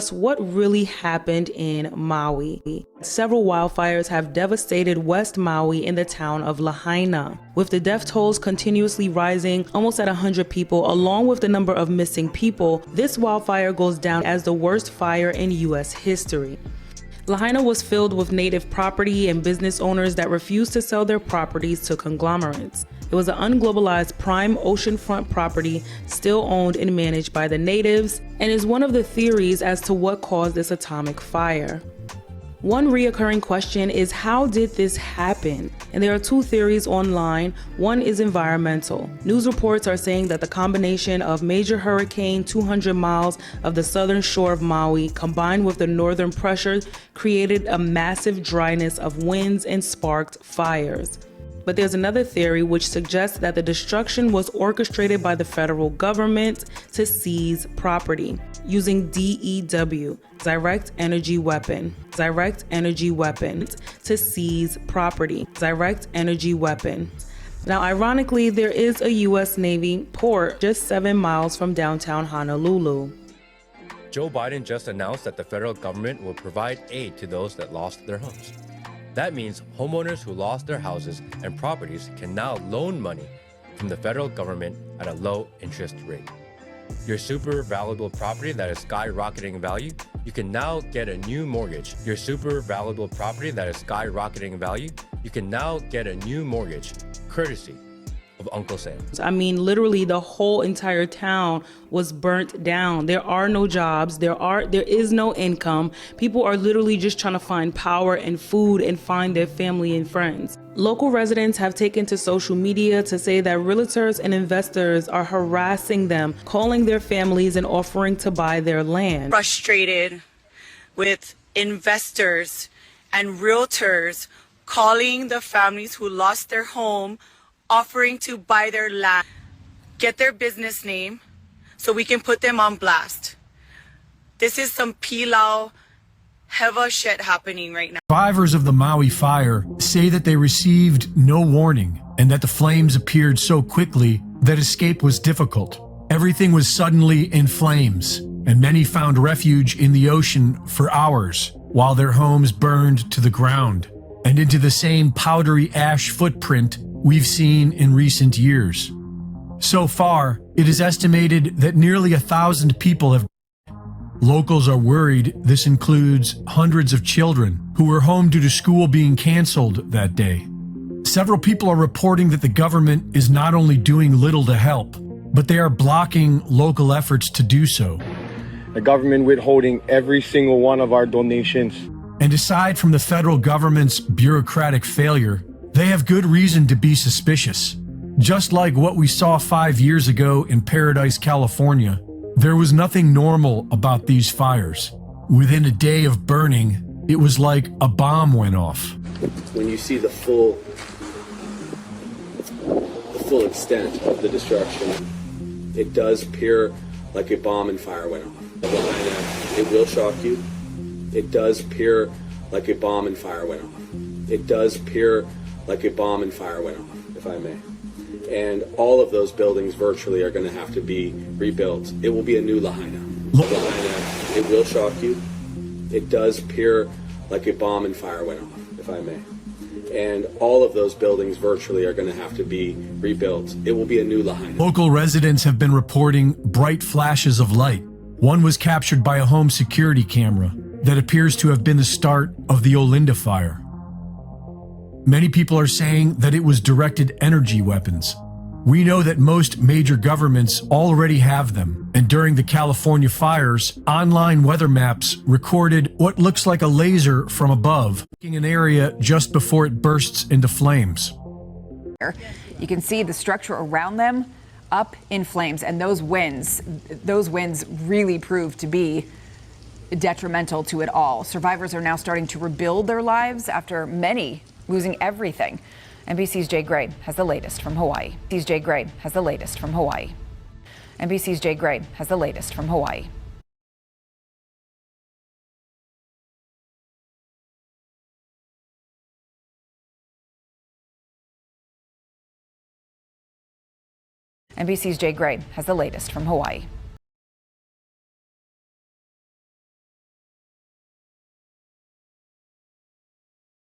What really happened in Maui? Several wildfires have devastated West Maui in the town of Lahaina, with the death tolls continuously rising, almost at 100 people, along with the number of missing people. This wildfire goes down as the worst fire in U.S. history. Lahaina was filled with native property and business owners that refused to sell their properties to conglomerates. It was an unglobalized prime oceanfront property still owned and managed by the natives, and is one of the theories as to what caused this atomic fire. One reoccurring question is, how did this happen? And there are two theories online. One is environmental. News reports are saying that the combination of major hurricane 200 miles of the southern shore of Maui combined with the northern pressure created a massive dryness of winds and sparked fires. But there's another theory which suggests that the destruction was orchestrated by the federal government to seize property using D.E.W, direct energy weapon, to seize property, direct energy weapon. Now, ironically, there is a U.S. Navy port just 7 miles from downtown Honolulu. Joe Biden just announced that the federal government will provide aid to those that lost their homes. That means homeowners who lost their houses and properties can now loan money from the federal government at a low interest rate. Your super valuable property that is skyrocketing in value, you can now get a new mortgage. Your super valuable property that is skyrocketing in value, you can now get a new mortgage, courtesy of Uncle Sam. I mean, literally the whole entire town was burnt down. There are no jobs. There is no income. People are literally just trying to find power and food and find their family and friends. Local residents have taken to social media to say that realtors and investors are harassing them, calling their families and offering to buy their land. Frustrated with investors and realtors calling the families who lost their home, offering to buy their land, get their business name, so we can put them on blast. This is some pilau, heva shit happening right now. Survivors of the Maui fire say that they received no warning and that the flames appeared so quickly that escape was difficult. Everything was suddenly in flames, and many found refuge in the ocean for hours while their homes burned to the ground and into the same powdery ash footprint we've seen in recent years. So far, it is estimated that nearly 1,000 people have died. Locals are worried this includes hundreds of children who were home due to school being canceled that day. Several people are reporting that the government is not only doing little to help, but they are blocking local efforts to do so. The government withholding every single one of our donations. And aside from the federal government's bureaucratic failure, they have good reason to be suspicious. Just like what we saw 5 years ago in Paradise, California, there was nothing normal about these fires. Within a day of burning, it was like a bomb went off. When you see the full extent of the destruction, it does appear like a bomb and fire went off. It will shock you. It does appear like a bomb and fire went off. It does appear like a bomb and fire went off, if I may. And all of those buildings virtually are going to have to be rebuilt. It will be a new Lahaina. Lahaina, it will shock you. It does appear like a bomb and fire went off, if I may. And all of those buildings virtually are going to have to be rebuilt. It will be a new Lahaina. Local residents have been reporting bright flashes of light. One was captured by a home security camera that appears to have been the start of the Olinda fire. Many people are saying that it was directed energy weapons. We know that most major governments already have them, and during the California fires, online weather maps recorded what looks like a laser from above, hitting an area just before it bursts into flames. You can see the structure around them up in flames, and those winds really proved to be detrimental to it all. Survivors are now starting to rebuild their lives after many losing everything. NBC's Jay Gray has the latest from Hawaii. NBC's Jay Gray has the latest from Hawaii. NBC's Jay Gray has the latest from Hawaii. NBC's Jay Gray has the latest from Hawaii.